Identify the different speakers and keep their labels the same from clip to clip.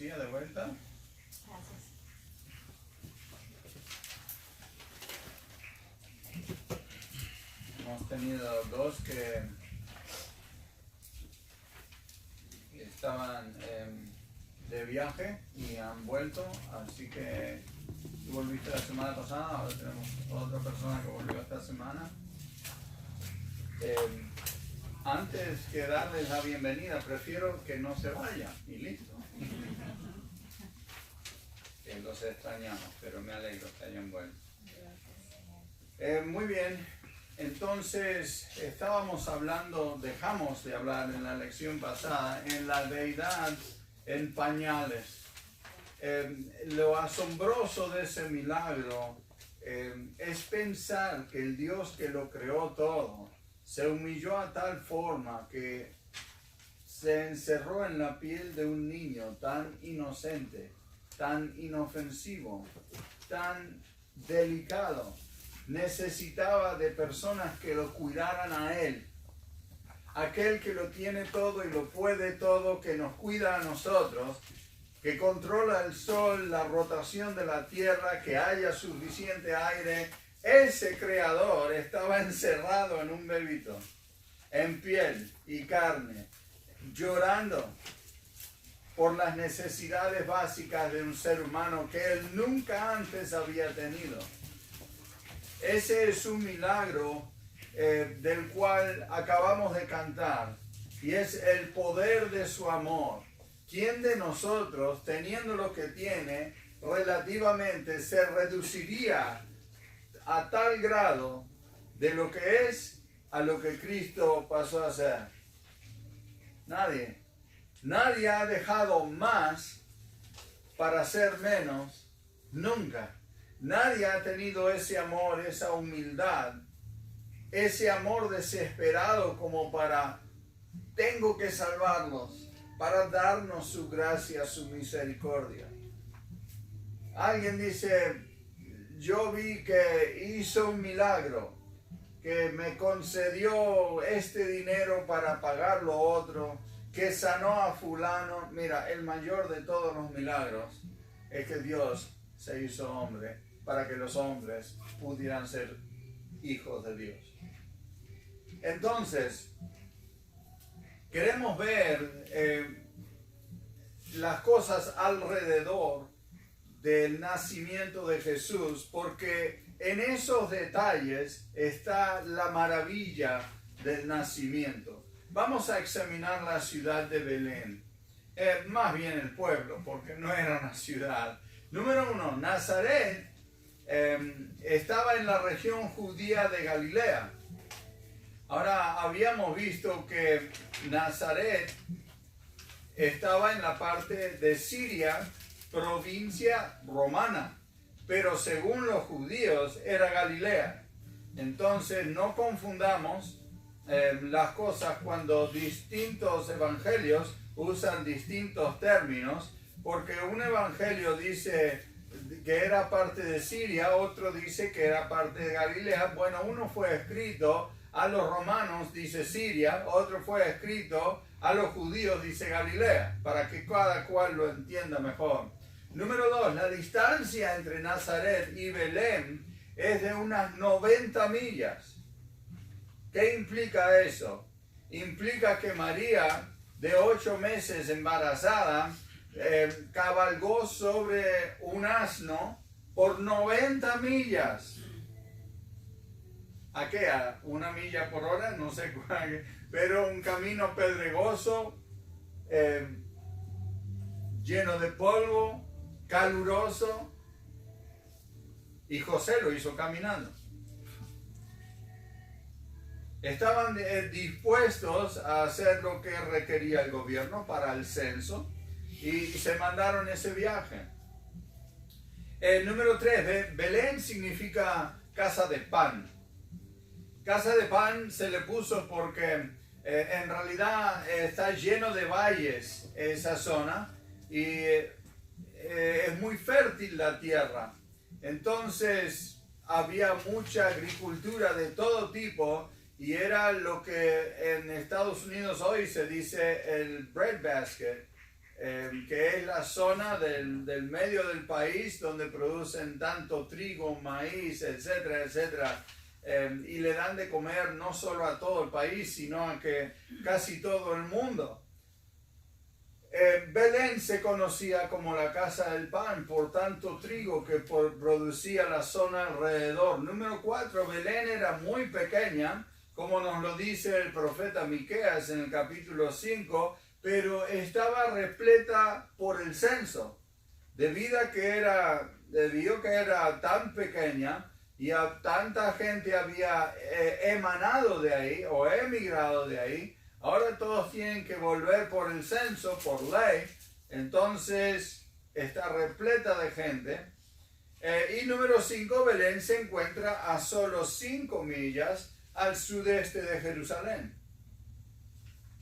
Speaker 1: silla de vuelta.
Speaker 2: Gracias.
Speaker 1: Hemos tenido dos que estaban de viaje y han vuelto, así que tú volviste la semana pasada, ahora tenemos otra persona que volvió esta semana. Antes que darles la bienvenida, prefiero que no se vayan y listo. Que los extrañamos, pero me alegro que hayan vuelto. Muy bien, entonces dejamos de hablar en la lección pasada en la deidad en pañales. Lo asombroso de ese milagro es pensar que el Dios que lo creó todo se humilló a tal forma que se encerró en la piel de un niño tan inocente, tan inofensivo, tan delicado. Necesitaba de personas que lo cuidaran a él. Aquel que lo tiene todo y lo puede todo, que nos cuida a nosotros, que controla el sol, la rotación de la tierra, que haya suficiente aire. Ese creador estaba encerrado en un bebito, en piel y carne, llorando por las necesidades básicas de un ser humano que él nunca antes había tenido. Ese es un milagro del cual acabamos de cantar, y es el poder de su amor. ¿Quién de nosotros, teniendo lo que tiene, relativamente se reduciría a tal grado de lo que es a lo que Cristo pasó a ser? Nadie. Nadie ha dejado más para ser menos, nunca. Nadie ha tenido ese amor, esa humildad, ese amor desesperado como para, tengo que salvarlos, para darnos su gracia, su misericordia. Alguien dice, yo vi que hizo un milagro, que me concedió este dinero para pagar lo otro, que sanó a fulano. Mira, el mayor de todos los milagros es que Dios se hizo hombre para que los hombres pudieran ser hijos de Dios. Entonces, queremos ver las cosas alrededor del nacimiento de Jesús, porque en esos detalles está la maravilla del nacimiento. Vamos a examinar la ciudad de Belén, más bien el pueblo, porque no era una ciudad. Número uno, Nazaret estaba en la región judía de Galilea. Ahora, habíamos visto que Nazaret estaba en la parte de Siria, provincia romana, pero según los judíos era Galilea. Entonces no confundamos las cosas cuando distintos evangelios usan distintos términos, porque un evangelio dice que era parte de Siria, otro dice que era parte de Galilea. Bueno, uno fue escrito a los romanos, dice Siria, otro fue escrito a los judíos, dice Galilea, para que cada cual lo entienda mejor. Número dos, la distancia entre Nazaret y Belén es de unas 90 millas. ¿Qué implica eso? Implica que María, de 8 meses embarazada, cabalgó sobre un asno por 90 millas. ¿A qué? ¿A 1 milla por hora? No sé cuál, pero un camino pedregoso, lleno de polvo, caluroso, y José lo hizo caminando. Estaban dispuestos a hacer lo que requería el gobierno para el censo y se mandaron ese viaje. Número 3, Belén significa casa de pan. Casa de pan se le puso porque en realidad está lleno de valles esa zona y es muy fértil la tierra. Entonces había mucha agricultura de todo tipo y era lo que en Estados Unidos hoy se dice el bread basket, que es la zona del medio del país donde producen tanto trigo, maíz, etcétera, etcétera. Y le dan de comer no solo a todo el país, sino a que casi todo el mundo. Belén se conocía como la casa del pan por tanto trigo que producía la zona alrededor. Número 4, Belén era muy pequeña, como nos lo dice el profeta Miqueas en el capítulo 5, pero estaba repleta por el censo, debido a que era tan pequeña y tanta gente había emanado de ahí o emigrado de ahí. Ahora todos tienen que volver por el censo, por ley, entonces está repleta de gente. Y número 5, Belén se encuentra a solo 5 millas al sudeste de Jerusalén.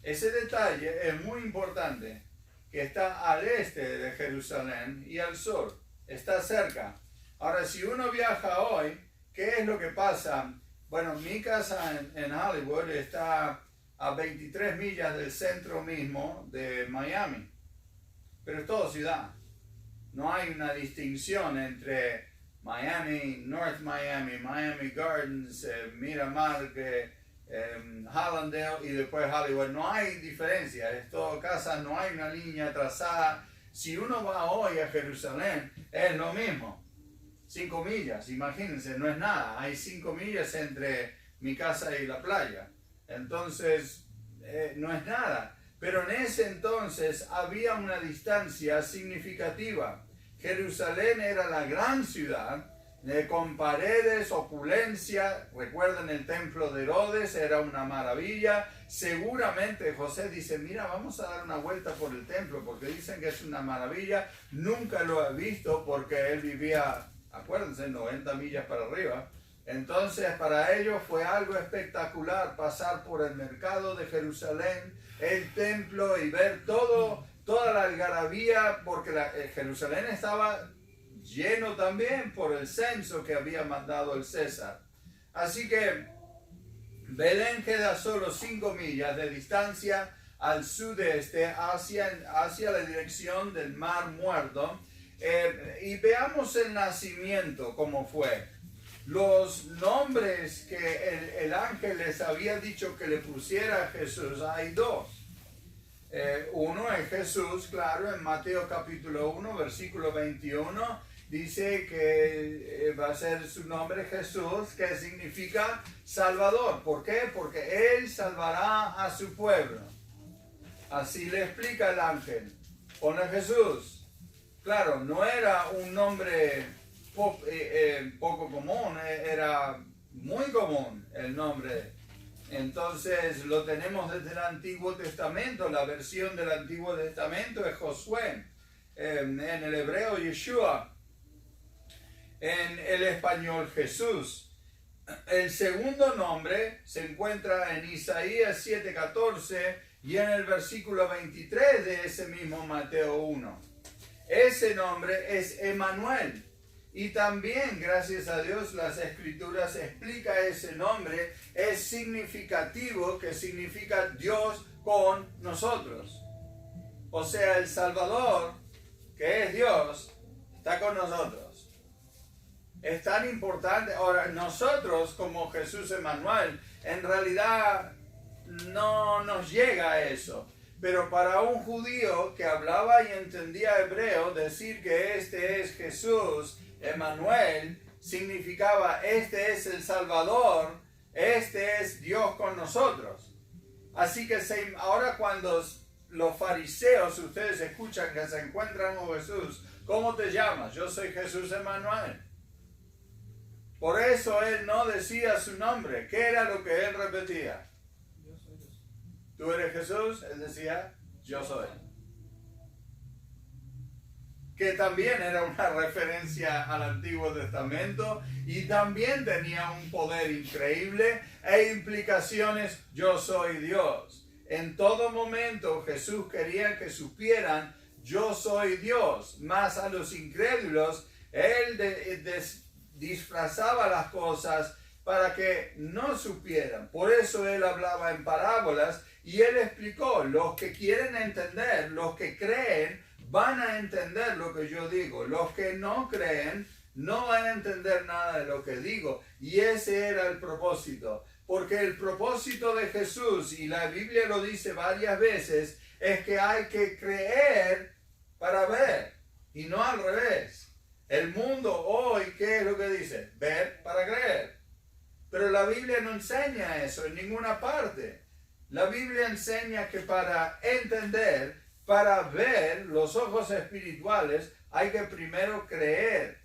Speaker 1: Ese detalle es muy importante, que está al este de Jerusalén y al sur, está cerca. Ahora, si uno viaja hoy, ¿qué es lo que pasa? Bueno, mi casa en Hollywood está a 23 millas del centro mismo de Miami, pero es todo ciudad. No hay una distinción entre Miami, North Miami, Miami Gardens, Miramar, Hallandale y después Hollywood. No hay diferencia, es todo casa, no hay una línea trazada. Si uno va hoy a Jerusalén, es lo mismo. 5 millas, imagínense, no es nada. Hay 5 millas entre mi casa y la playa. Entonces, no es nada. Pero en ese entonces había una distancia significativa. Jerusalén era la gran ciudad, con paredes, opulencia. Recuerden el templo de Herodes, era una maravilla. Seguramente José dice, mira, vamos a dar una vuelta por el templo, porque dicen que es una maravilla. Nunca lo he visto porque él vivía, acuérdense, 90 millas para arriba. Entonces para ellos fue algo espectacular pasar por el mercado de Jerusalén, el templo y ver toda la algarabía, porque Jerusalén estaba lleno también por el censo que había mandado el César. Así que Belén queda solo 5 millas de distancia al sudeste hacia la dirección del Mar Muerto. Y veamos el nacimiento, cómo fue. Los nombres que el ángel les había dicho que le pusiera a Jesús, hay 2. Uno es Jesús, claro, en Mateo capítulo 1, versículo 21, dice que va a ser su nombre Jesús, que significa Salvador. ¿Por qué? Porque Él salvará a su pueblo. Así le explica el ángel. Pone Jesús. Claro, no era un nombre poco común, era muy común el nombre. Entonces lo tenemos desde el Antiguo Testamento. La versión del Antiguo Testamento es Josué, en el hebreo Yeshua, en el español Jesús. El segundo nombre se encuentra en Isaías 7:14 y en el versículo 23 de ese mismo Mateo 1. Ese nombre es Emmanuel. Y también, gracias a Dios, las Escrituras explican ese nombre. Es significativo, que significa Dios con nosotros. O sea, el Salvador, que es Dios, está con nosotros. Es tan importante. Ahora, nosotros como Jesús Emmanuel, en realidad no nos llega a eso. Pero para un judío que hablaba y entendía hebreo, decir que este es Jesús Emmanuel significaba este es el Salvador, este es Dios con nosotros. Así que ahora cuando los fariseos, ustedes escuchan que se encuentran con Jesús, ¿cómo te llamas? Yo soy Jesús Emmanuel. Por eso él no decía su nombre. ¿Qué era lo que él repetía? Yo soy Jesús. ¿Tú eres Jesús? Él decía, yo soy. Que también era una referencia al Antiguo Testamento y también tenía un poder increíble e implicaciones, yo soy Dios. En todo momento Jesús quería que supieran, yo soy Dios. Más a los incrédulos, Él disfrazaba las cosas para que no supieran. Por eso él hablaba en parábolas y él explicó, los que quieren entender, los que creen, van a entender lo que yo digo. Los que no creen, no van a entender nada de lo que digo. Y ese era el propósito. Porque el propósito de Jesús, y la Biblia lo dice varias veces, es que hay que creer para ver, y no al revés. El mundo hoy, ¿qué es lo que dice? Ver para creer. Pero la Biblia no enseña eso en ninguna parte. La Biblia enseña que para entender, para ver los ojos espirituales, hay que primero creer.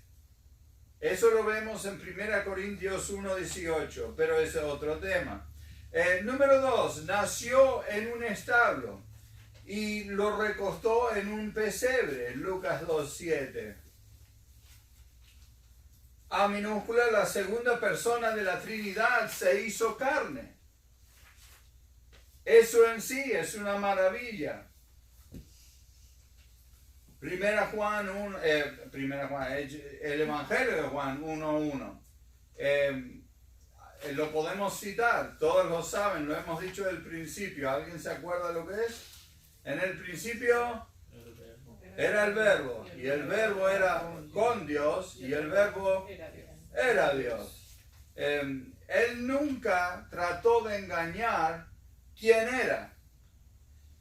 Speaker 1: Eso lo vemos en 1 Corintios 1:18, pero ese es otro tema. Número 2, nació en un establo y lo recostó en un pesebre, Lucas 2:7. A minúscula, la segunda persona de la Trinidad se hizo carne. Eso en sí es una maravilla. El Evangelio de Juan 1:1. Lo podemos citar, todos lo saben, lo hemos dicho del principio. ¿Alguien se acuerda lo que es? En el principio era el verbo, y el verbo era con Dios, y el verbo era Dios. Él nunca trató de engañar quién era.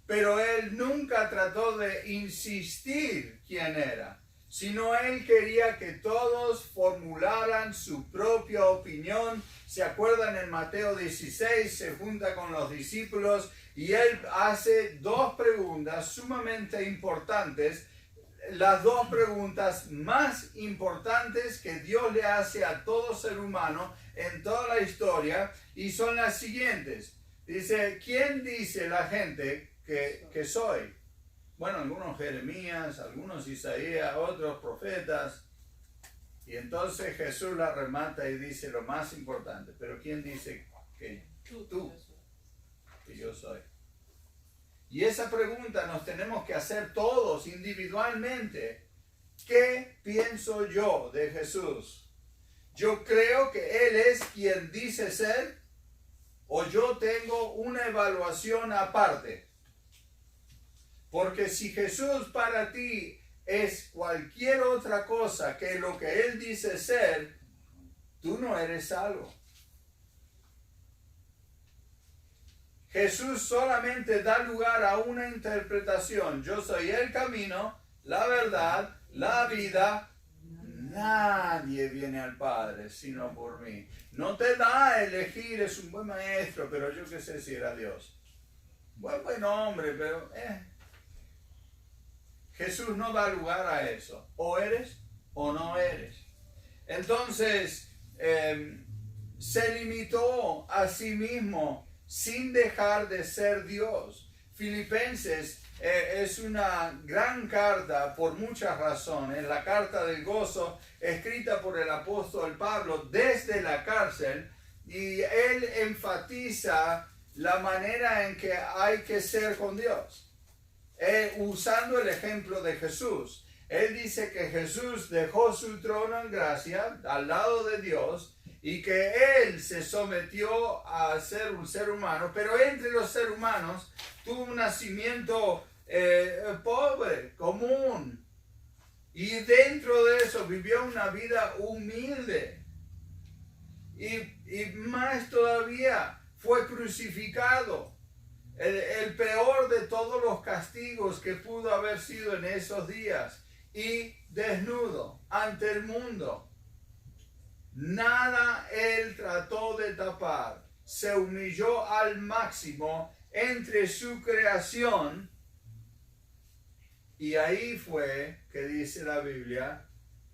Speaker 1: Pero él nunca trató de insistir quién era, sino él quería que todos formularan su propia opinión. ¿Se acuerdan? En Mateo 16 se junta con los discípulos y él hace dos preguntas sumamente importantes, las dos preguntas más importantes que Dios le hace a todo ser humano en toda la historia, y son las siguientes. Dice, ¿quién dice la gente que soy? Bueno, algunos Jeremías, algunos Isaías, otros profetas. Y entonces Jesús la remata y dice lo más importante, pero ¿quién dice que yo soy? Y esa pregunta nos tenemos que hacer todos individualmente. ¿Qué pienso yo de Jesús? ¿Yo creo que Él es quien dice ser? ¿O yo tengo una evaluación aparte? Porque si Jesús para ti es cualquier otra cosa que lo que Él dice ser, tú no eres salvo. Jesús solamente da lugar a una interpretación. Yo soy el camino, la verdad, la vida. Nadie viene al Padre sino por mí. No te da a elegir, es un buen maestro, pero yo qué sé si era Dios. Buen hombre, pero... Jesús no da lugar a eso. O eres o no eres. Entonces, se limitó a sí mismo sin dejar de ser Dios. Filipenses es una gran carta por muchas razones. La carta del gozo, escrita por el apóstol Pablo desde la cárcel, y él enfatiza la manera en que hay que ser con Dios. Usando el ejemplo de Jesús. Él dice que Jesús dejó su trono en gracia al lado de Dios y que Él se sometió a ser un ser humano, pero entre los seres humanos tuvo un nacimiento pobre, común, y dentro de eso vivió una vida humilde, y más todavía fue crucificado. El peor de todos los castigos que pudo haber sido en esos días, y desnudo ante el mundo. Nada él trató de tapar. Se humilló al máximo entre su creación, y ahí fue que dice la Biblia,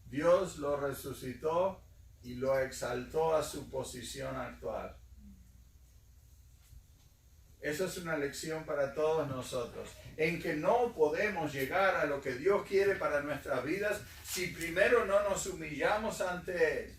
Speaker 1: Dios lo resucitó y lo exaltó a su posición actual. Eso es una lección para todos nosotros, en que no podemos llegar a lo que Dios quiere para nuestras vidas si primero no nos humillamos ante Él.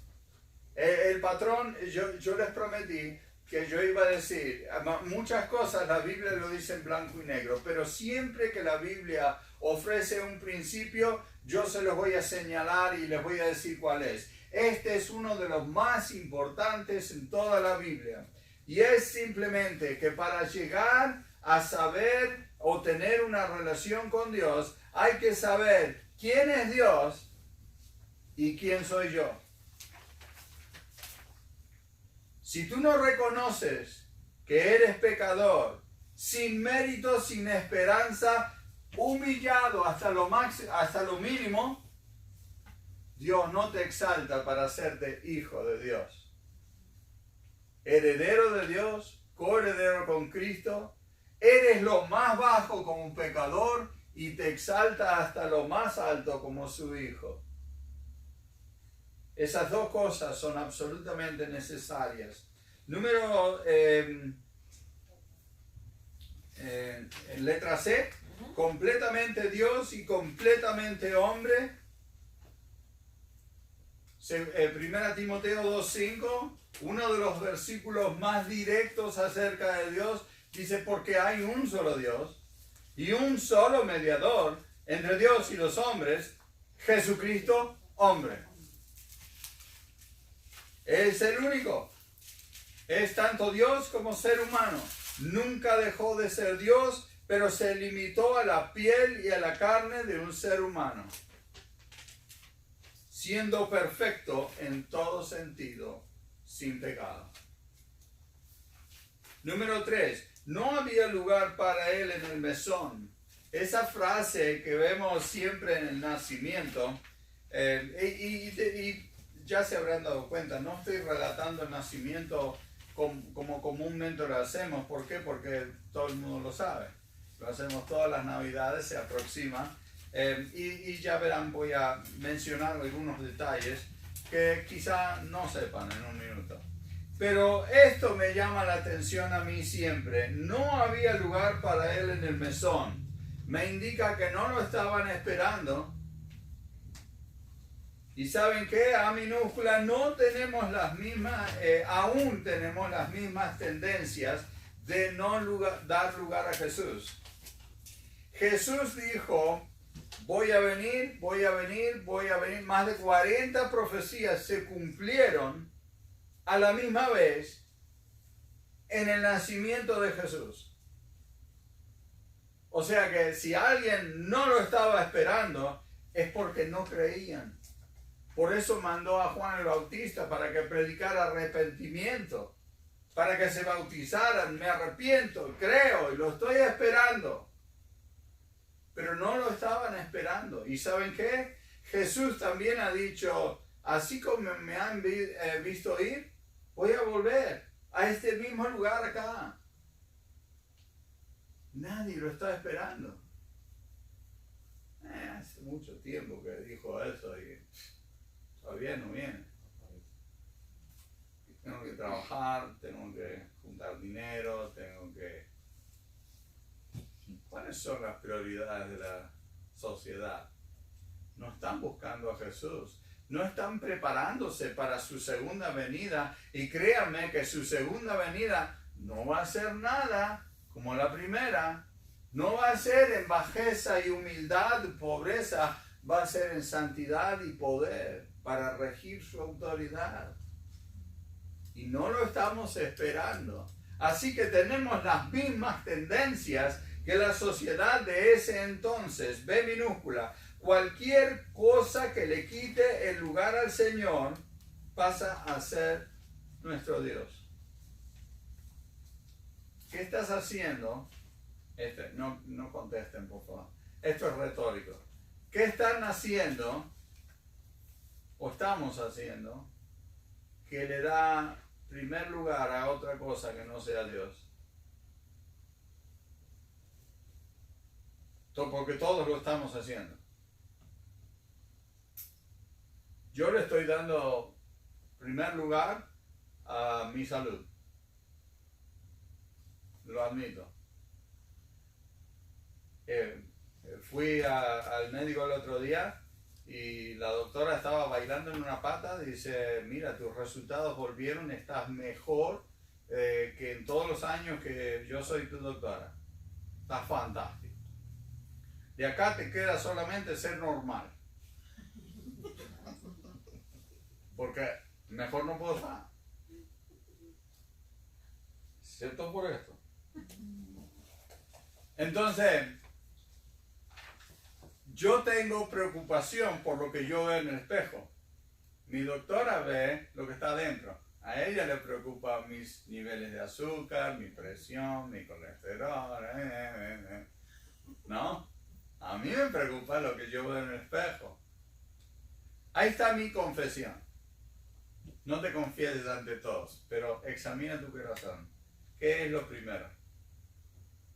Speaker 1: El patrón, yo les prometí que yo iba a decir, muchas cosas la Biblia lo dice en blanco y negro, pero siempre que la Biblia ofrece un principio, yo se los voy a señalar y les voy a decir cuál es. Este es uno de los más importantes en toda la Biblia. Y es simplemente que para llegar a saber o tener una relación con Dios, hay que saber quién es Dios y quién soy yo. Si tú no reconoces que eres pecador, sin mérito, sin esperanza, humillado hasta lo mínimo, Dios no te exalta para hacerte hijo de Dios. Heredero de Dios, coheredero con Cristo, eres lo más bajo como un pecador y te exalta hasta lo más alto como su hijo. Esas dos cosas son absolutamente necesarias. Letra C, completamente Dios y completamente hombre. 1 Timoteo 2:5, uno de los versículos más directos acerca de Dios, dice: porque hay un solo Dios y un solo mediador entre Dios y los hombres, Jesucristo, hombre. Es el único. Es tanto Dios como ser humano. Nunca dejó de ser Dios, pero se limitó a la piel y a la carne de un ser humano, siendo perfecto en todo sentido, sin pecado. Número 3. No había lugar para él en el mesón. Esa frase que vemos siempre en el nacimiento, y ya se habrán dado cuenta, no estoy relatando el nacimiento como comúnmente lo hacemos. ¿Por qué? Porque todo el mundo lo sabe. Lo hacemos todas las navidades, se aproxima. Y ya verán, voy a mencionar algunos detalles que quizá no sepan en un minuto. Pero esto me llama la atención a mí siempre. No había lugar para él en el mesón. Me indica que no lo estaban esperando. Y ¿saben qué? A minúscula no tenemos las mismas, aún tenemos las mismas tendencias de no dar lugar a Jesús. Jesús dijo: voy a venir, voy a venir, voy a venir. Más de 40 profecías se cumplieron a la misma vez en el nacimiento de Jesús. O sea que si alguien no lo estaba esperando, es porque no creían. Por eso mandó a Juan el Bautista para que predicara arrepentimiento, para que se bautizaran. Me arrepiento, creo y lo estoy esperando. Pero no lo estaban esperando. ¿Y saben qué? Jesús también ha dicho: así como me han visto ir, voy a volver a este mismo lugar acá. Nadie lo está esperando. Hace mucho tiempo que dijo eso y todavía no viene. Tengo que trabajar, tengo que juntar dinero, tengo que... ¿Cuáles son las prioridades de la sociedad? No están buscando a Jesús. No están preparándose para su segunda venida. Y créanme que su segunda venida no va a ser nada como la primera. No va a ser en bajeza y humildad, pobreza. Va a ser en santidad y poder para regir su autoridad. Y no lo estamos esperando. Así que tenemos las mismas tendencias que la sociedad de ese entonces. B minúscula. Cualquier cosa que le quite el lugar al Señor pasa a ser nuestro Dios. ¿Qué estás haciendo? No contesten, por favor. Esto es retórico. ¿Qué están haciendo o estamos haciendo que le da primer lugar a otra cosa que no sea Dios? Porque todos lo estamos haciendo. Yo le estoy dando primer lugar a mi salud. Lo admito. Fui al médico el otro día y la doctora estaba bailando en una pata. Dice: mira, tus resultados volvieron, estás mejor que en todos los años que yo soy tu doctora. Estás fantástico. De acá te queda solamente ser normal. porque mejor no puedo estar. ¿Cierto por esto? Entonces, yo tengo preocupación por lo que yo veo en el espejo. Mi doctora ve lo que está adentro. A ella le preocupa mis niveles de azúcar, mi presión, mi colesterol. ¿No? A mí me preocupa lo que yo veo en el espejo. Ahí está mi confesión. No te confieses ante todos, pero examina tu corazón. ¿Qué es lo primero?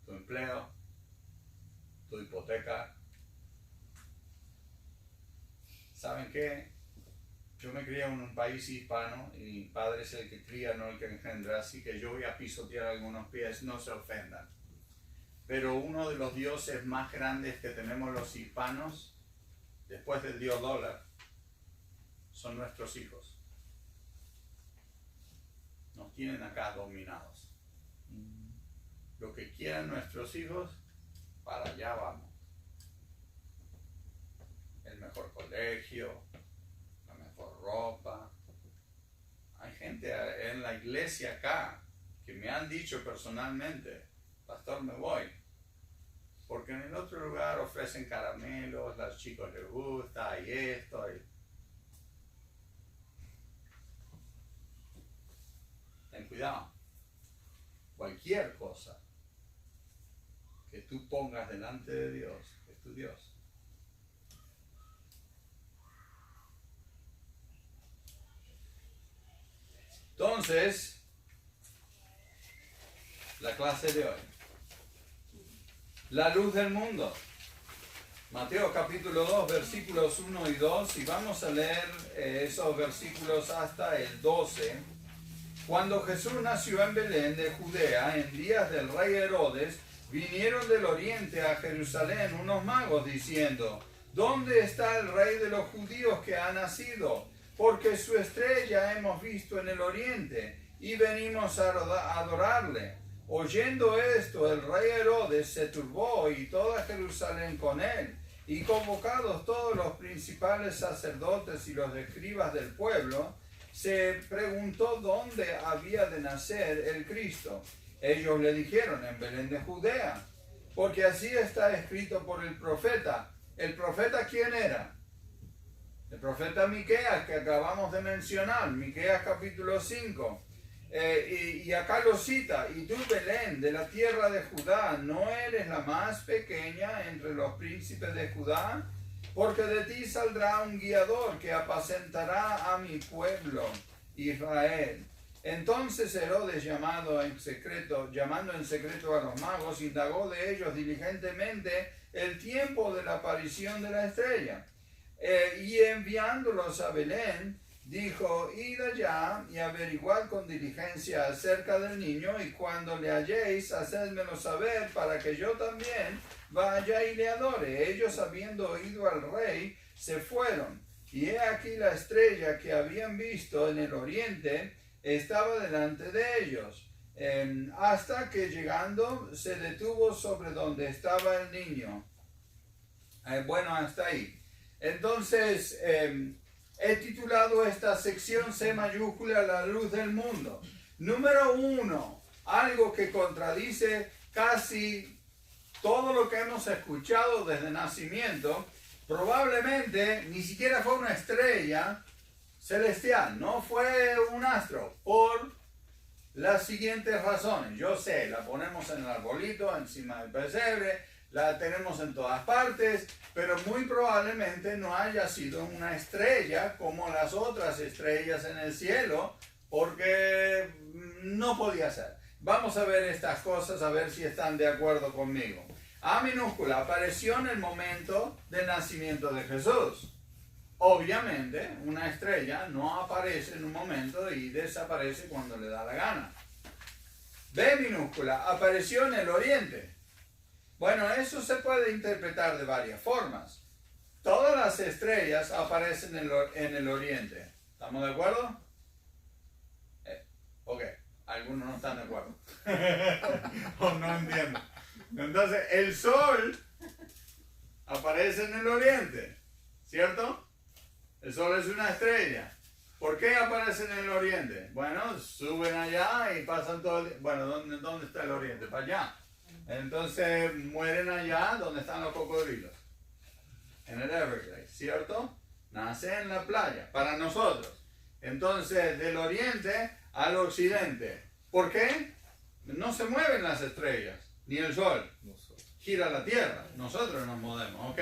Speaker 1: Tu empleo, tu hipoteca. ¿Saben qué? Yo me crié en un país hispano y mi padre es el que cría, no el que engendra, así que yo voy a pisotear algunos pies, no se ofendan. Pero uno de los dioses más grandes que tenemos los hispanos, después del dios dólar, son nuestros hijos. Nos tienen acá dominados. Lo que quieran nuestros hijos, para allá vamos. El mejor colegio, la mejor ropa. Hay gente en la iglesia acá que me han dicho personalmente, pastor, me voy. Porque en el otro lugar ofrecen caramelos, a los chicos les gusta, y esto. Ten cuidado. Cualquier cosa que tú pongas delante de Dios, es tu Dios. Entonces, la clase de hoy. La luz del mundo. Mateo capítulo 2, versículos 1 y 2, y vamos a leer esos versículos hasta el 12. Cuando Jesús nació en Belén de Judea, en días del rey Herodes, vinieron del oriente a Jerusalén unos magos diciendo, ¿dónde está el rey de los judíos que ha nacido? Porque su estrella hemos visto en el oriente y venimos a adorarle. Oyendo esto, el rey Herodes se turbó y toda Jerusalén con él. Y convocados todos los principales sacerdotes y los escribas del pueblo, se preguntó dónde había de nacer el Cristo. Ellos le dijeron, en Belén de Judea, porque así está escrito por el profeta. ¿El profeta quién era? El profeta Miqueas, que acabamos de mencionar, Miqueas capítulo 5. Y acá lo cita, y tú, Belén, de la tierra de Judá, ¿no eres la más pequeña entre los príncipes de Judá? Porque de ti saldrá un guiador que apacentará a mi pueblo, Israel. Entonces Herodes, llamando en secreto a los magos, indagó de ellos diligentemente el tiempo de la aparición de la estrella. Y enviándolos a Belén, dijo, id allá y averiguad con diligencia acerca del niño, y cuando le halléis, hacedmelo saber, para que yo también vaya y le adore. Ellos, habiendo oído al rey, se fueron. Y he aquí la estrella que habían visto en el oriente estaba delante de ellos, hasta que llegando se detuvo sobre donde estaba el niño. Bueno, hasta ahí. Entonces, he titulado esta sección C mayúscula, la luz del mundo. Número 1, algo que contradice casi todo lo que hemos escuchado desde nacimiento. Probablemente ni siquiera fue una estrella celestial, no fue un astro, por las siguientes razones. Yo sé, la ponemos en el arbolito, encima del pesebre, la tenemos en todas partes, pero muy probablemente no haya sido una estrella como las otras estrellas en el cielo, porque no podía ser. Vamos a ver estas cosas, a ver si están de acuerdo conmigo. A minúscula apareció en el momento del nacimiento de Jesús. Obviamente, una estrella no aparece en un momento y desaparece cuando le da la gana. B minúscula apareció en el oriente. Bueno, eso se puede interpretar de varias formas. Todas las estrellas aparecen en el oriente. ¿Estamos de acuerdo? Ok, algunos no están de acuerdo. O no entienden. Entonces, el sol aparece en el oriente, ¿cierto? El sol es una estrella. ¿Por qué aparecen en el oriente? Bueno, suben allá y pasan todo el día. Bueno, ¿dónde está el oriente? Para allá. Entonces mueren allá donde están los cocodrilos. En el Everglades, ¿cierto? Nace en la playa, para nosotros. Entonces, del oriente al occidente. ¿Por qué? No se mueven las estrellas, ni el sol. Gira la tierra, nosotros nos movemos, ¿ok?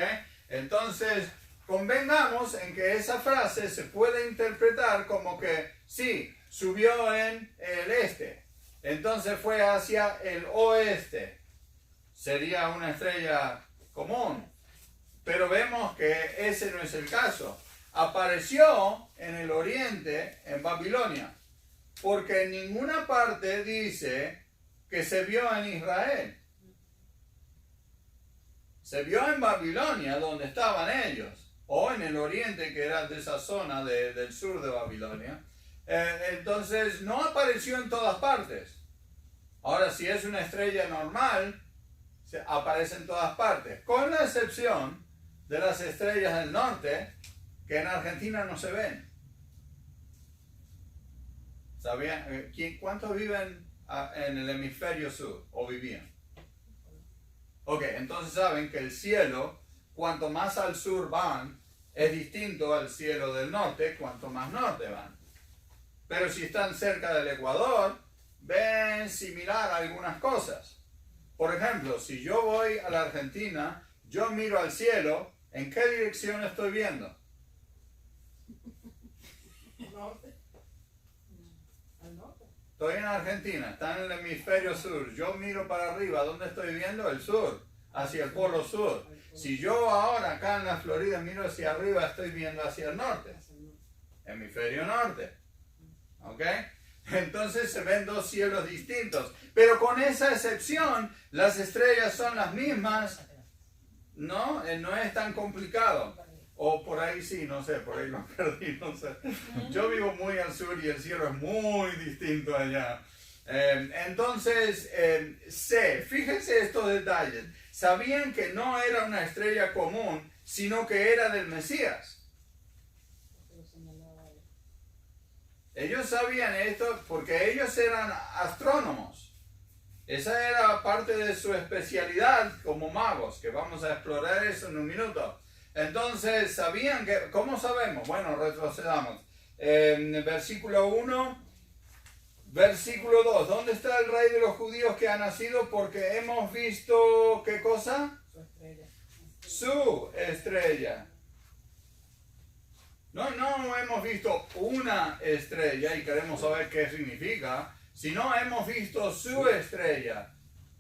Speaker 1: Entonces, convengamos en que esa frase se puede interpretar como que, sí, subió en el este, entonces fue hacia el oeste. Sería una estrella común, pero vemos que ese no es el caso. Apareció en el oriente, en Babilonia, porque en ninguna parte dice que se vio en Israel. Se vio en Babilonia, donde estaban ellos, o en el oriente, que era de esa zona del sur de Babilonia. Entonces, no apareció en todas partes. Ahora, si es una estrella normal, aparece en todas partes, con la excepción de las estrellas del norte, que en Argentina no se ven. ¿Sabían? ¿Cuántos viven en el hemisferio sur, o vivían? Ok, entonces saben que el cielo, cuanto más al sur van, es distinto al cielo del norte, cuanto más norte van. Pero si están cerca del Ecuador, ven similar a algunas cosas. Por ejemplo, si yo voy a la Argentina, yo miro al cielo, ¿en qué dirección estoy viendo?
Speaker 2: Norte. Al norte.
Speaker 1: Estoy en Argentina, está en el hemisferio sur. Yo miro para arriba, ¿dónde estoy viendo? El sur, hacia el polo sur. Si yo ahora acá en la Florida miro hacia arriba, estoy viendo hacia el norte. Hemisferio norte. ¿Ok? Entonces se ven dos cielos distintos. Pero con esa excepción, las estrellas son las mismas. No, no es tan complicado. O por ahí sí, no sé, por ahí lo perdí, no sé. Yo vivo muy al sur y el cielo es muy distinto allá. Entonces, fíjense estos detalles. Sabían que no era una estrella común, sino que era del Mesías. Ellos sabían esto porque ellos eran astrónomos. Esa era parte de su especialidad como magos, que vamos a explorar eso en un minuto. Entonces, sabían que, ¿cómo sabemos? Bueno, retrocedamos. Versículo 1, versículo 2. ¿Dónde está el rey de los judíos que ha nacido? Porque hemos visto, ¿qué cosa?
Speaker 2: Su estrella.
Speaker 1: Su estrella. No hemos visto una estrella y queremos saber qué significa, sino hemos visto su estrella.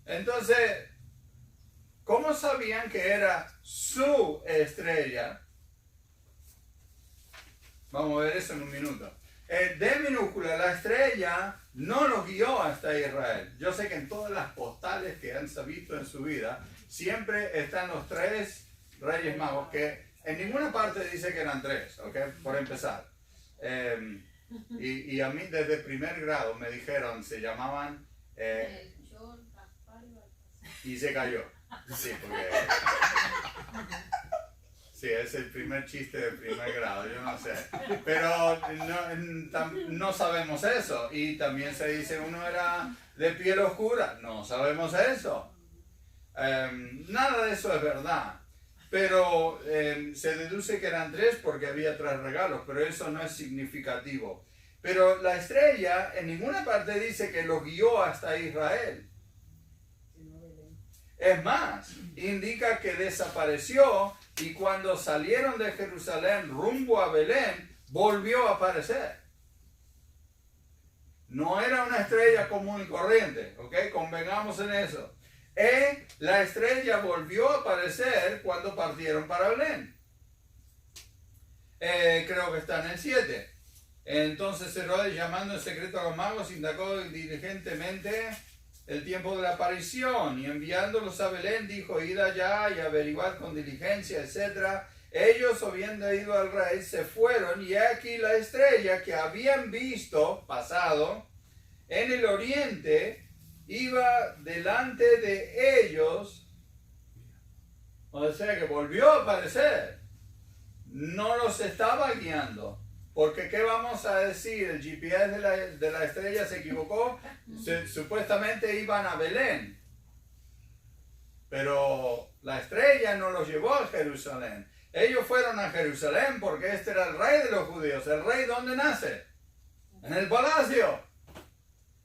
Speaker 1: Entonces, ¿cómo sabían que era su estrella? Vamos a ver eso en un minuto. D minúscula, la estrella no los guió hasta Israel. Yo sé que en todas las postales que han visto en su vida, siempre están los tres reyes magos, que en ninguna parte dice que eran tres, ¿ok? Por empezar. Y a mí desde primer grado me dijeron, se llamaban... y se cayó. Sí, porque... Sí, es el primer chiste de primer grado, yo no sé. Pero no sabemos eso. Y también se dice uno era de piel oscura. No sabemos eso. Nada de eso es verdad. Pero se deduce que eran tres porque había tres regalos, pero eso no es significativo. Pero la estrella en ninguna parte dice que lo guió hasta Israel. Es más, indica que desapareció y cuando salieron de Jerusalén rumbo a Belén, volvió a aparecer. No era una estrella común y corriente, ¿ok? Convengamos en eso. La estrella volvió a aparecer cuando partieron para Belén. Creo que está en el 7. Entonces Herodes, llamando en secreto a los magos, indagó diligentemente el tiempo de la aparición y enviándolos a Belén dijo: id allá y averiguad con diligencia, etc. Ellos, habiendo ido al rey, se fueron y aquí la estrella que habían visto pasado en el oriente iba delante de ellos. O sea que volvió a aparecer. No los estaba guiando, Porque ¿qué vamos a decir? El GPS de la estrella se equivocó. Supuestamente iban a Belén. Pero la estrella no los llevó a Jerusalén. Ellos fueron a Jerusalén porque este era el rey de los judíos. ¿El rey dónde nace? En el palacio.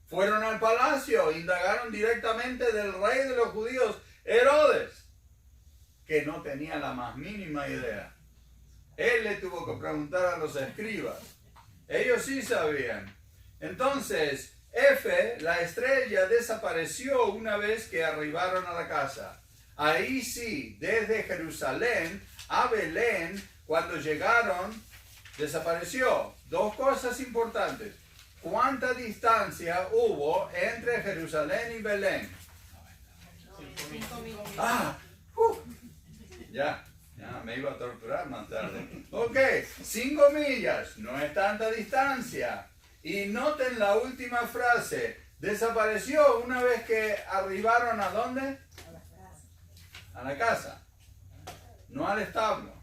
Speaker 1: Fueron al palacio, indagaron directamente del rey de los judíos, Herodes, que no tenía la más mínima idea. Él le tuvo que preguntar a los escribas. Ellos sí sabían. Entonces, F, la estrella, desapareció una vez que arribaron a la casa. Ahí sí, desde Jerusalén a Belén, cuando llegaron, desapareció. Dos cosas importantes. ¿Cuánta distancia hubo entre Jerusalén y Belén?
Speaker 2: 5 millas.
Speaker 1: Ya, me iba a torturar más tarde. Ok, 5 millas, no es tanta distancia. Y noten la última frase. Desapareció una vez que arribaron ¿a dónde? A la casa. No al establo.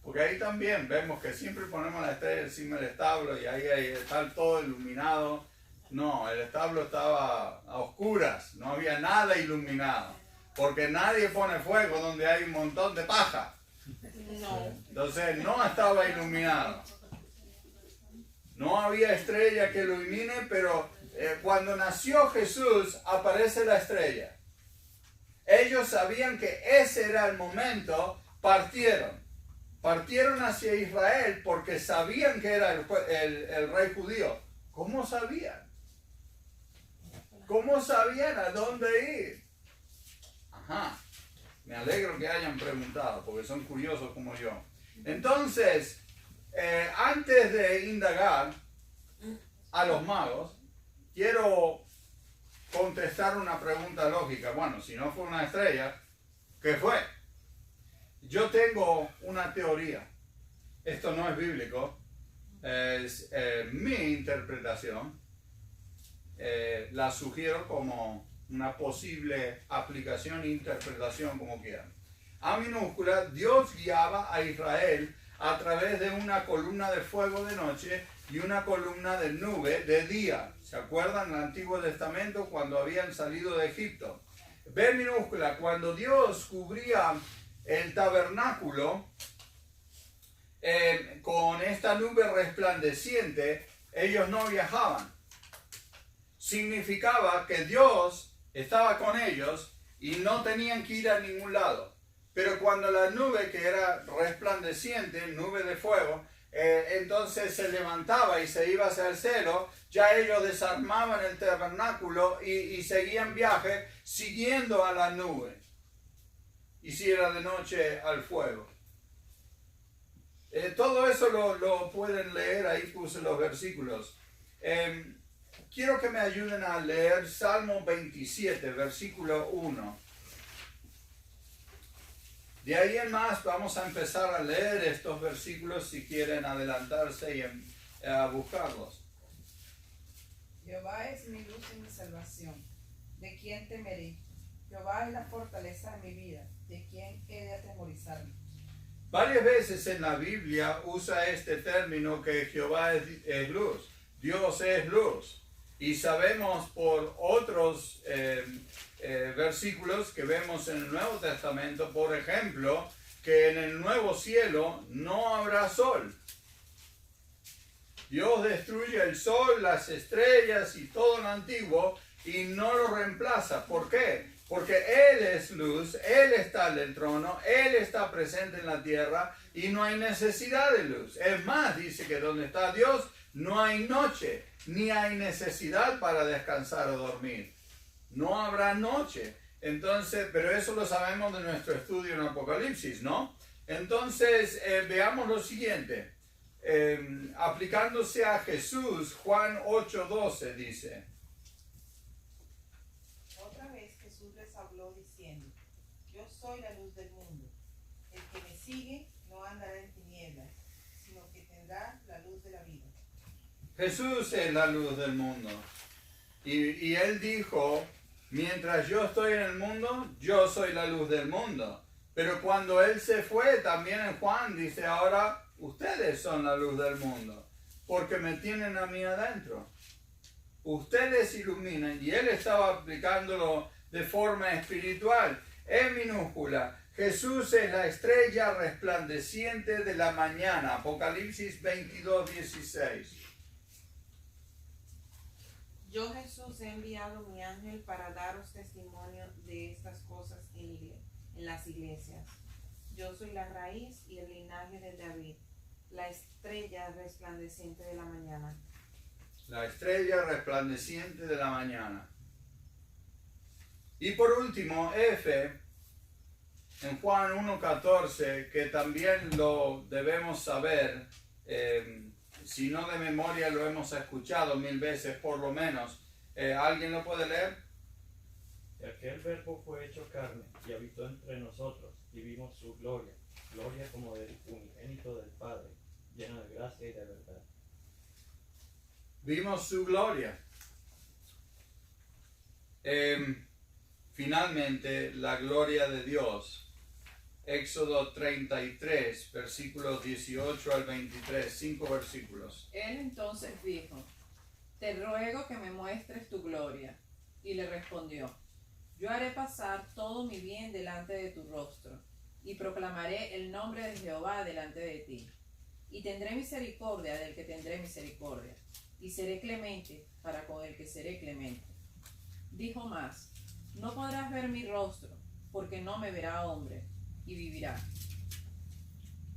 Speaker 1: Porque ahí también vemos que siempre ponemos la estrella encima del establo y ahí está todo iluminado. No, el establo estaba a oscuras, no había nada iluminado. Porque nadie pone fuego donde hay un montón de paja.
Speaker 2: No.
Speaker 1: Entonces no estaba iluminado. No había estrella que lo ilumine, pero cuando nació Jesús aparece la estrella. Ellos sabían que ese era el momento, partieron. Partieron hacia Israel porque sabían que era el rey judío. ¿Cómo sabían? ¿Cómo sabían a dónde ir? Ajá. Me alegro que hayan preguntado porque son curiosos como yo. Entonces, antes de indagar a los magos, quiero contestar una pregunta lógica. Bueno, si no fue una estrella, ¿qué fue? Yo tengo una teoría. Esto no es bíblico. Es mi interpretación. La sugiero como una posible aplicación e interpretación como quieran. A minúscula, Dios guiaba a Israel a través de una columna de fuego de noche y una columna de nube de día. ¿Se acuerdan en el Antiguo Testamento cuando habían salido de Egipto? B minúscula, cuando Dios cubría el tabernáculo con esta nube resplandeciente, ellos no viajaban. Significaba que Dios estaba con ellos y no tenían que ir a ningún lado. Pero cuando la nube, que era resplandeciente, nube de fuego, entonces se levantaba y se iba hacia el cielo, ya ellos desarmaban el tabernáculo y seguían viaje siguiendo a la nube. Y si era de noche, al fuego. Todo eso lo pueden leer, ahí puse los versículos. Quiero que me ayuden a leer Salmo 27, versículo 1. De ahí en más vamos a empezar a leer estos versículos si quieren adelantarse y a buscarlos.
Speaker 2: Jehová es mi luz y mi salvación. ¿De quién temeré? Jehová es la fortaleza de mi vida. ¿De quién he de atemorizarme?
Speaker 1: Varias veces en la Biblia usa este término que Jehová es luz. Dios es luz. Y sabemos por otros versículos que vemos en el Nuevo Testamento, por ejemplo, que en el nuevo cielo no habrá sol. Dios destruye el sol, las estrellas y todo lo antiguo y no lo reemplaza. ¿Por qué? Porque Él es luz, Él está en el trono, Él está presente en la tierra y no hay necesidad de luz. Es más, dice que donde está Dios no hay noche, ni hay necesidad para descansar o dormir. No habrá noche. Entonces, pero eso lo sabemos de nuestro estudio en Apocalipsis, ¿no? Entonces, veamos lo siguiente. Aplicándose a Jesús, Juan 8:12 dice.
Speaker 2: Otra vez Jesús les habló diciendo: Yo soy la luz del mundo. El que me sigue no andará en tinieblas, sino que tendrá la luz de la vida.
Speaker 1: Jesús es la luz del mundo. Y Él dijo, mientras yo estoy en el mundo, yo soy la luz del mundo. Pero cuando Él se fue, también en Juan dice, ahora ustedes son la luz del mundo, porque me tienen a mí adentro. Ustedes iluminan, y Él estaba aplicándolo de forma espiritual, en minúscula. Jesús es la estrella resplandeciente de la mañana. Apocalipsis 22:16.
Speaker 2: Yo, Jesús, he enviado mi ángel para daros testimonio de estas cosas en las iglesias. Yo soy la raíz y el linaje de David, la estrella resplandeciente de la mañana.
Speaker 1: La estrella resplandeciente de la mañana. Y por último, F, en Juan 1:14, que también lo debemos saber, si no de memoria lo hemos escuchado 1000 veces por lo menos. ¿Alguien lo puede leer?
Speaker 3: Y aquel verbo fue hecho carne y habitó entre nosotros y vimos su gloria, gloria como del unigénito del Padre, lleno de gracia y de verdad.
Speaker 1: Vimos su gloria. Finalmente, la gloria de Dios. Éxodo 33, versículos 18 al 23, 5 versículos.
Speaker 4: Él entonces dijo: Te ruego que me muestres tu gloria. Y le respondió: Yo haré pasar todo mi bien delante de tu rostro, y proclamaré el nombre de Jehová delante de ti. Y tendré misericordia del que tendré misericordia, y seré clemente para con el que seré clemente. Dijo más: No podrás ver mi rostro, porque no me verá hombre, y vivirá.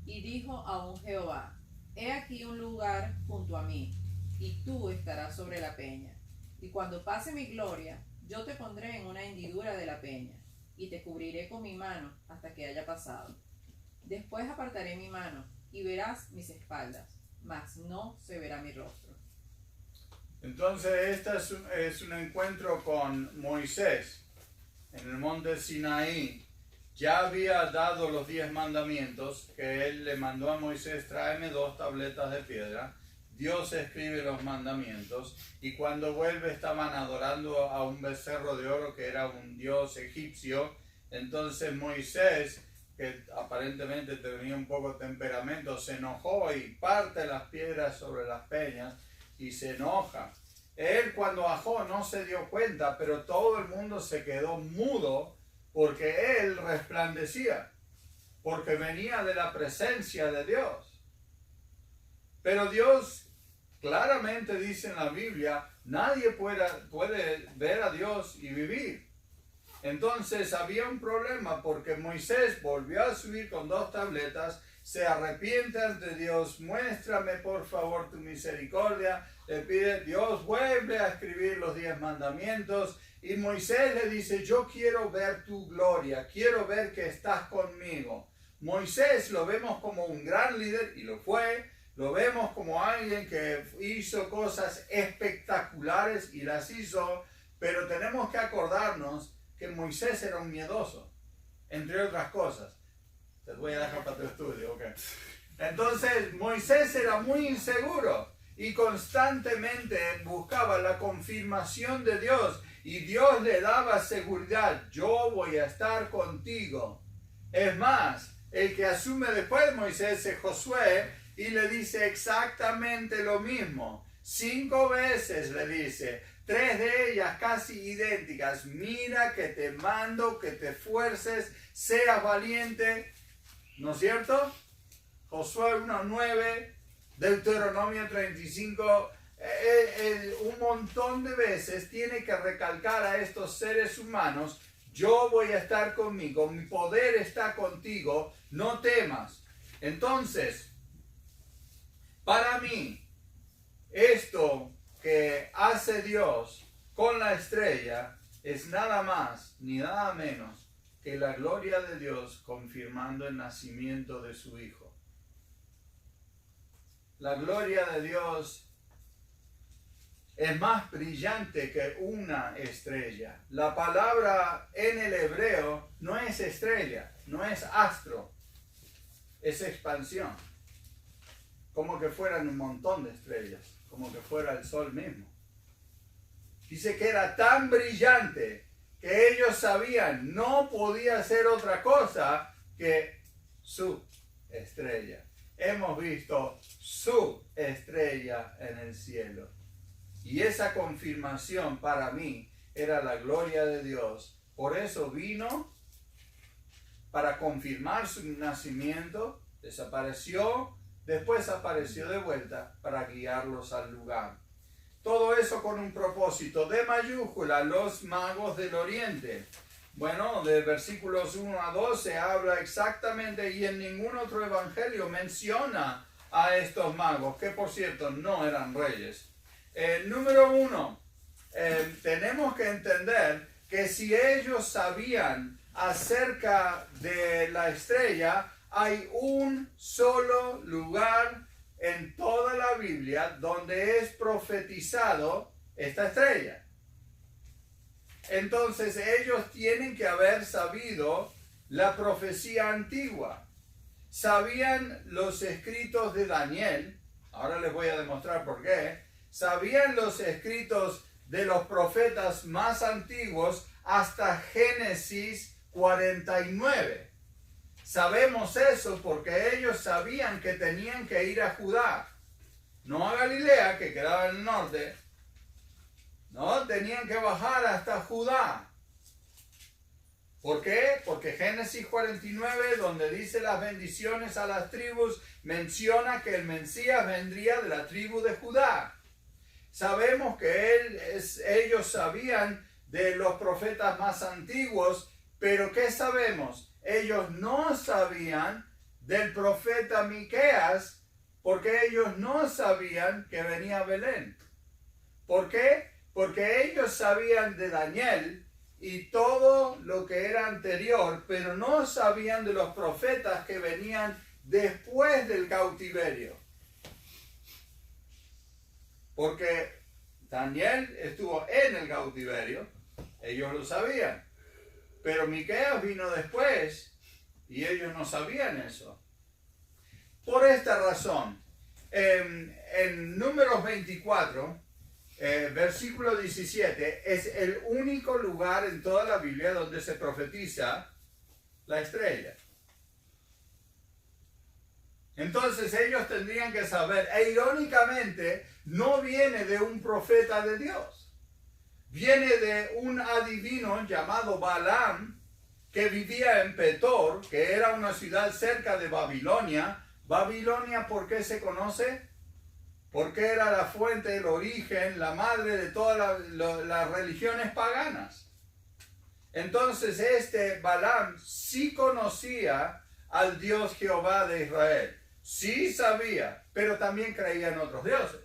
Speaker 4: Y dijo aún Jehová: He aquí un lugar junto a mí, y tú estarás sobre la peña. Y cuando pase mi gloria, yo te pondré en una hendidura de la peña, y te cubriré con mi mano hasta que haya pasado. Después apartaré mi mano, y verás mis espaldas, mas no se verá mi rostro.
Speaker 1: Entonces, este es un encuentro con Moisés en el monte Sinaí. Ya había dado los 10 mandamientos que él le mandó a Moisés: tráeme 2 tabletas de piedra. Dios escribe los mandamientos, y cuando vuelve estaban adorando a un becerro de oro que era un dios egipcio. Entonces Moisés, que aparentemente tenía un poco de temperamento, se enojó y parte las piedras sobre las peñas y se enoja. Él, cuando bajó, no se dio cuenta, pero todo el mundo se quedó mudo porque él resplandecía, porque venía de la presencia de Dios. Pero Dios claramente dice en la Biblia: nadie puede ver a Dios y vivir. Entonces había un problema, porque Moisés volvió a subir con 2 tabletas, se arrepiente ante Dios: muéstrame por favor tu misericordia. Le pide, Dios vuelve a escribir los 10 mandamientos, y Moisés le dice: yo quiero ver tu gloria, quiero ver que estás conmigo. Moisés lo vemos como un gran líder, y lo fue. Lo vemos como alguien que hizo cosas espectaculares y las hizo, pero tenemos que acordarnos que Moisés era un miedoso, entre otras cosas. Te voy a dejar para tu estudio, ok. Entonces, Moisés era muy inseguro y constantemente buscaba la confirmación de Dios, y Dios le daba seguridad: yo voy a estar contigo. Es más, el que asume después de Moisés es Josué, y le dice exactamente lo mismo. 5 veces le dice, 3 de ellas casi idénticas: mira que te mando, que te esfuerces, seas valiente. ¿No es cierto? Josué 1:9, Deuteronomio 35, un montón de veces tiene que recalcar a estos seres humanos: yo voy a estar conmigo, mi poder está contigo, no temas. Entonces, para mí, esto que hace Dios con la estrella es nada más ni nada menos que la gloria de Dios confirmando el nacimiento de su Hijo. La gloria de Dios es más brillante que una estrella. La palabra en el hebreo no es estrella, no es astro, es expansión. Como que fueran un montón de estrellas, como que fuera el sol mismo. Dice que era tan brillante que ellos sabían no podía ser otra cosa que su estrella. Hemos visto su estrella en el cielo. Y esa confirmación para mí era la gloria de Dios. Por eso vino para confirmar su nacimiento, desapareció, después apareció de vuelta para guiarlos al lugar. Todo eso con un propósito de mayúscula, los magos del oriente. Bueno, de versículos 1 a 12 habla exactamente, y en ningún otro evangelio menciona a estos magos, que por cierto no eran reyes. Número 1, tenemos que entender que si ellos sabían acerca de la estrella, hay un solo lugar en toda la Biblia donde es profetizado esta estrella. Entonces ellos tienen que haber sabido la profecía antigua. Sabían los escritos de Daniel, ahora les voy a demostrar por qué. Sabían los escritos de los profetas más antiguos hasta Génesis 49. Sabemos eso porque ellos sabían que tenían que ir a Judá, no a Galilea, que quedaba en el norte. No, tenían que bajar hasta Judá. ¿Por qué? Porque Génesis 49, donde dice las bendiciones a las tribus, menciona que el Mesías vendría de la tribu de Judá. Sabemos que ellos sabían de los profetas más antiguos, pero ¿qué sabemos? Ellos no sabían del profeta Miqueas, porque ellos no sabían que venía a Belén. ¿Por qué? Porque ellos sabían de Daniel y todo lo que era anterior, pero no sabían de los profetas que venían después del cautiverio. Porque Daniel estuvo en el cautiverio, ellos lo sabían. Pero Miqueas vino después y ellos no sabían eso. Por esta razón, en Números 24, versículo 17, es el único lugar en toda la Biblia donde se profetiza la estrella. Entonces ellos tendrían que saber, e irónicamente, no viene de un profeta de Dios. Viene de un adivino llamado Balaam, que vivía en Petor, que era una ciudad cerca de Babilonia. Babilonia, ¿por qué se conoce? Porque era la fuente, el origen, la madre de todas las religiones paganas. Entonces este Balaam sí conocía al Dios Jehová de Israel. Sí sabía, pero también creía en otros dioses.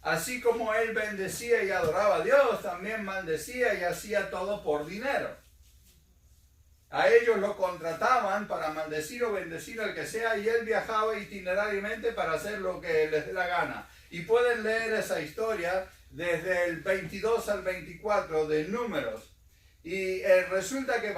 Speaker 1: Así como él bendecía y adoraba a Dios, también maldecía y hacía todo por dinero. A ellos lo contrataban para maldecir o bendecir al que sea, y él viajaba itinerariamente para hacer lo que les dé la gana. Y pueden leer esa historia desde el 22 al 24 de Números. Y resulta que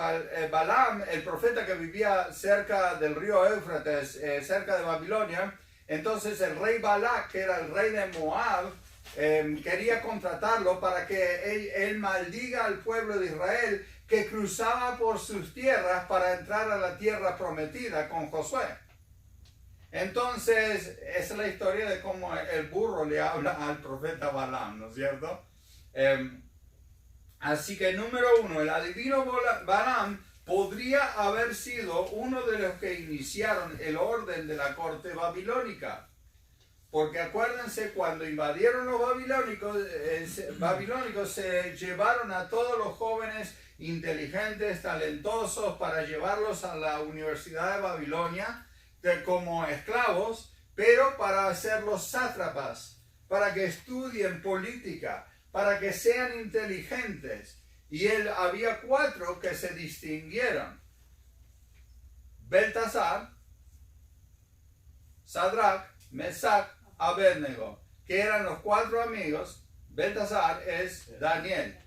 Speaker 1: Balaam, el profeta que vivía cerca del río Éufrates, cerca de Babilonia, entonces el rey Balac, que era el rey de Moab, quería contratarlo para que él maldiga al pueblo de Israel que cruzaba por sus tierras para entrar a la tierra prometida con Josué. Entonces, esa es la historia de cómo el burro le habla al profeta Balaam, ¿no es cierto? Así que número 1, el adivino Balaam podría haber sido uno de los que iniciaron el orden de la corte babilónica. Porque acuérdense, cuando invadieron los babilónicos se llevaron a todos los jóvenes inteligentes, talentosos, para llevarlos a la Universidad de Babilonia como esclavos, pero para hacerlos sátrapas, para que estudien política, para que sean inteligentes. Y había 4 que se distinguieron: Beltasar, Sadrach, Mesach, Abednego, que eran los 4 amigos. Beltasar es Daniel.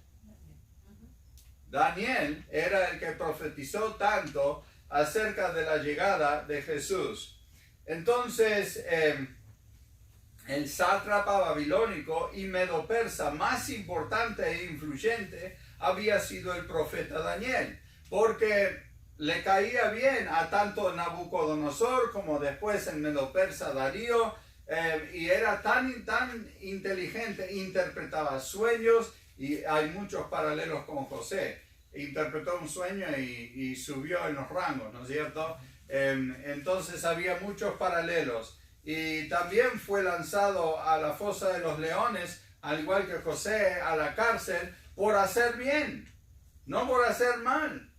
Speaker 1: Daniel era el que profetizó tanto acerca de la llegada de Jesús. Entonces, el sátrapa babilónico y medo-persa más importante e influyente había sido el profeta Daniel, porque le caía bien a tanto Nabucodonosor como después el Medo-Persa Darío, y era tan inteligente, interpretaba sueños, y hay muchos paralelos con José. Interpretó un sueño y subió en los rangos, ¿no es cierto? Entonces había muchos paralelos. Y también fue lanzado a la fosa de los leones, al igual que José, a la cárcel, por hacer bien, no por hacer mal,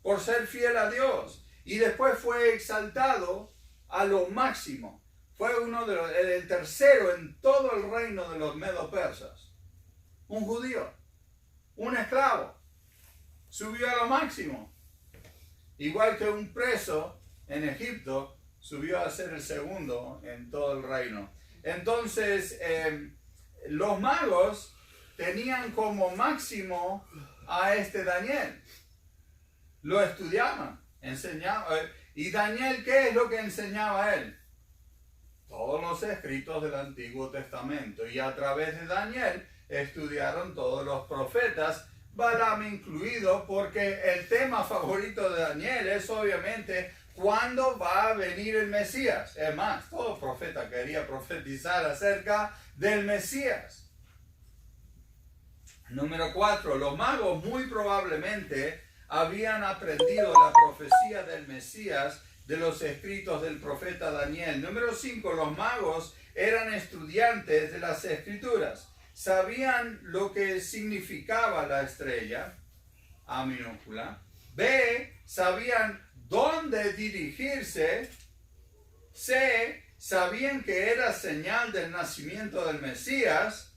Speaker 1: por ser fiel a Dios. Y después fue exaltado a lo máximo. Fue el tercero en todo el reino de los medo-persas. Un judío, un esclavo, subió a lo máximo. Igual que un preso en Egipto, subió a ser el segundo en todo el reino. Entonces, los magos tenían como máximo a este Daniel. Lo estudiaban, enseñaban. ¿Y Daniel qué es lo que enseñaba a él? Todos los escritos del Antiguo Testamento. Y a través de Daniel estudiaron todos los profetas, Balaam incluido, porque el tema favorito de Daniel es obviamente cuándo va a venir el Mesías. Es más, todo profeta quería profetizar acerca del Mesías. Número 4. Los magos muy probablemente habían aprendido la profecía del Mesías de los escritos del profeta Daniel. Número 5. Los magos eran estudiantes de las escrituras. Sabían lo que significaba la estrella, A minúscula. B. Sabían dónde dirigirse. C. Sabían que era señal del nacimiento del Mesías.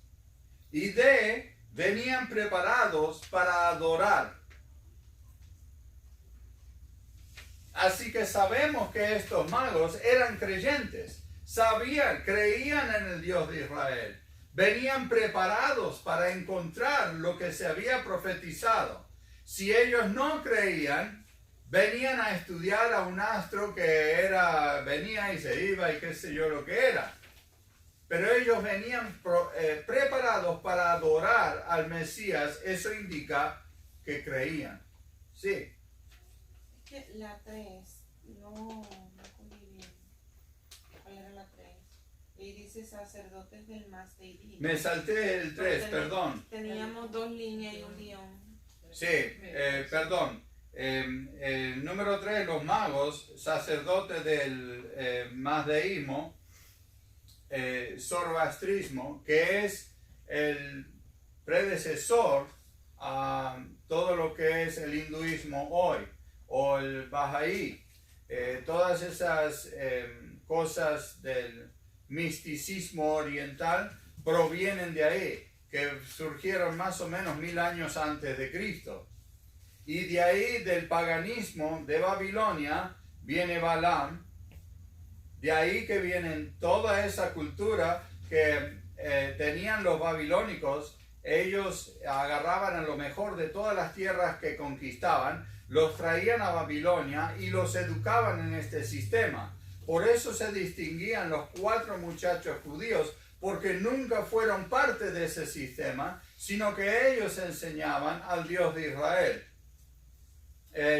Speaker 1: Y D. Venían preparados para adorar. Así que sabemos que estos magos eran creyentes. Creían en el Dios de Israel. Venían preparados para encontrar lo que se había profetizado. Si ellos no creían, venían a estudiar a un astro que venía y se iba y qué sé yo lo que era. Pero ellos venían preparados para adorar al Mesías. Eso indica que creían. Sí.
Speaker 2: Es que la 3 no conviene. ¿Cuál era la 3? Y dice sacerdotes del más de Irán.
Speaker 1: Me salté el 3, perdón.
Speaker 2: Teníamos 2 líneas y un guión.
Speaker 1: Sí, perdón. Número 3, los magos, sacerdotes del mazdeísmo, zoroastrismo, que es el predecesor a todo lo que es el hinduismo hoy, o el bahá'í. Todas esas cosas del misticismo oriental provienen de ahí, que surgieron más o menos 1000 años antes de Cristo. Y de ahí, del paganismo de Babilonia, viene Balaam. De ahí que viene toda esa cultura que tenían los babilónicos. Ellos agarraban a lo mejor de todas las tierras que conquistaban, los traían a Babilonia y los educaban en este sistema. Por eso se distinguían los 4 muchachos judíos, porque nunca fueron parte de ese sistema, sino que ellos enseñaban al Dios de Israel.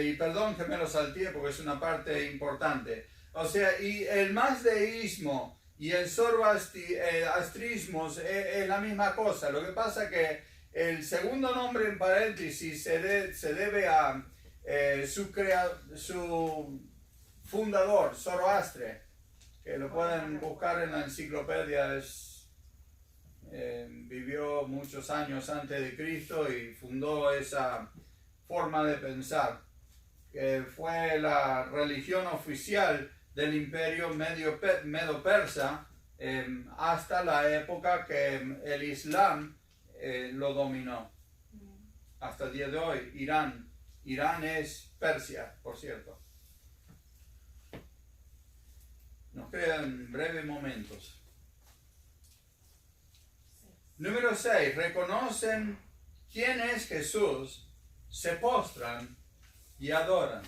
Speaker 1: Y perdón que me lo salteé porque es una parte importante. O sea, y el mazdeísmo y el zoroastrismo es la misma cosa. Lo que pasa es que el segundo nombre en paréntesis se debe a su fundador, Zoroastre, que lo pueden buscar en la enciclopedia. Vivió muchos años antes de Cristo y fundó esa forma de pensar, que fue la religión oficial del imperio medo-persa hasta la época que el Islam lo dominó. Hasta el día de hoy, Irán. Irán es Persia, por cierto. Nos quedan breves momentos. Número 6. Reconocen quién es Jesús, se postran y adoran,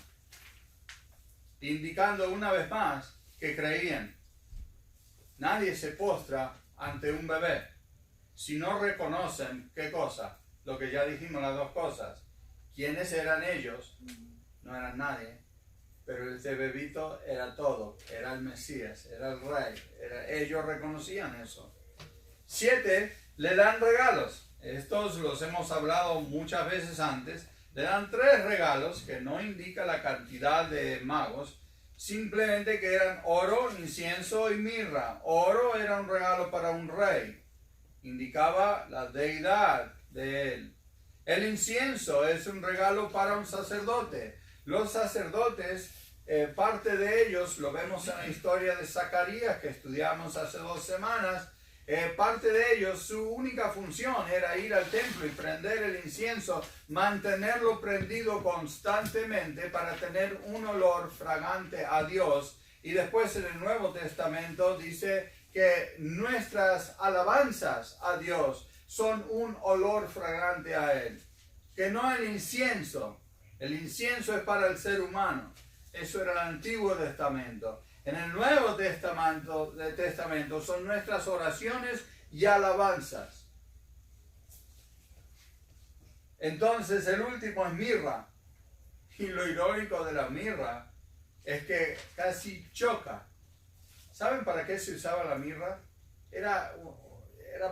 Speaker 1: indicando una vez más que creían. Nadie se postra ante un bebé si no reconocen, ¿qué cosa? Lo que ya dijimos, las dos cosas. ¿Quiénes eran ellos? no era nadie, pero este bebito era todo, era el Mesías, era el rey, ellos reconocían eso. 7, le dan regalos. Estos los hemos hablado muchas veces antes. Le dan 3 regalos que no indica la cantidad de magos, simplemente que eran oro, incienso y mirra. Oro era un regalo para un rey, indicaba la deidad de él. El incienso es un regalo para un sacerdote. Los sacerdotes, parte de ellos, lo vemos en la historia de Zacarías que estudiamos hace 2 semanas, parte de ellos, su única función era ir al templo y prender el incienso, mantenerlo prendido constantemente para tener un olor fragante a Dios. Y después en el Nuevo Testamento dice que nuestras alabanzas a Dios son un olor fragante a Él. Que no el incienso. El incienso es para el ser humano. Eso era el Antiguo Testamento. En el Nuevo Testamento son nuestras oraciones y alabanzas. Entonces el último es mirra. Y lo irónico de la mirra es que casi choca. ¿Saben para qué se usaba la mirra? Era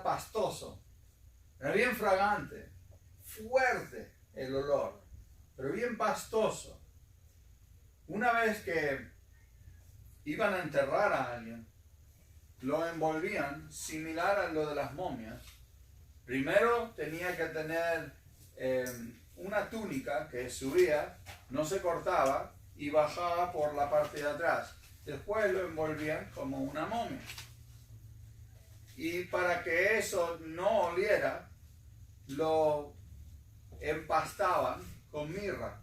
Speaker 1: pastoso. Era bien fragante. Fuerte el olor. Pero bien pastoso. Una vez que iban a enterrar a alguien, lo envolvían similar a lo de las momias. Primero tenía que tener una túnica que subía, no se cortaba y bajaba por la parte de atrás. Después lo envolvían como una momia. Y para que eso no oliera, lo empastaban con mirra.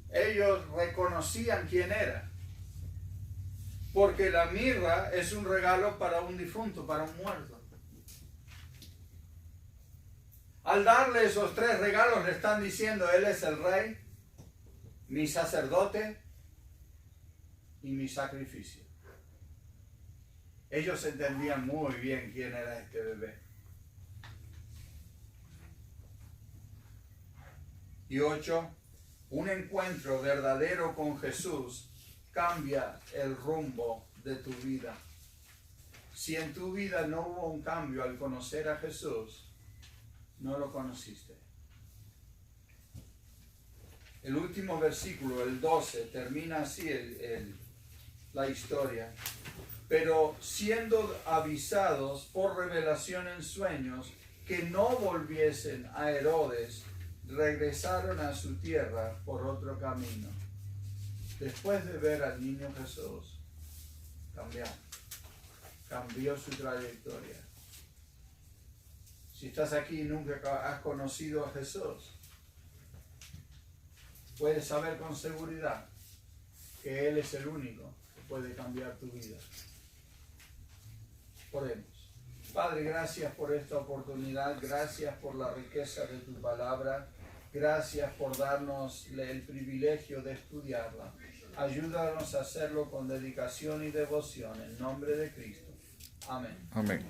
Speaker 1: Ellos reconocían quién era, porque la mirra es un regalo para un difunto, para un muerto. Al darle esos 3 regalos le están diciendo: Él es el rey, mi sacerdote y mi sacrificio. Ellos entendían muy bien quién era este bebé. Y 8, un encuentro verdadero con Jesús cambia el rumbo de tu vida. Si en tu vida no hubo un cambio al conocer a Jesús, no lo conociste. El último versículo, el 12, termina así la historia. Pero siendo avisados por revelación en sueños que no volviesen a Herodes, regresaron a su tierra por otro camino. Después de ver al niño Jesús, cambió su trayectoria. Si estás aquí y nunca has conocido a Jesús, puedes saber con seguridad que Él es el único que puede cambiar tu vida. Oremos. Padre, gracias por esta oportunidad, gracias por la riqueza de tu palabra, gracias por darnos el privilegio de estudiarla. Ayúdanos a hacerlo con dedicación y devoción, en nombre de Cristo. Amén.
Speaker 5: Amén.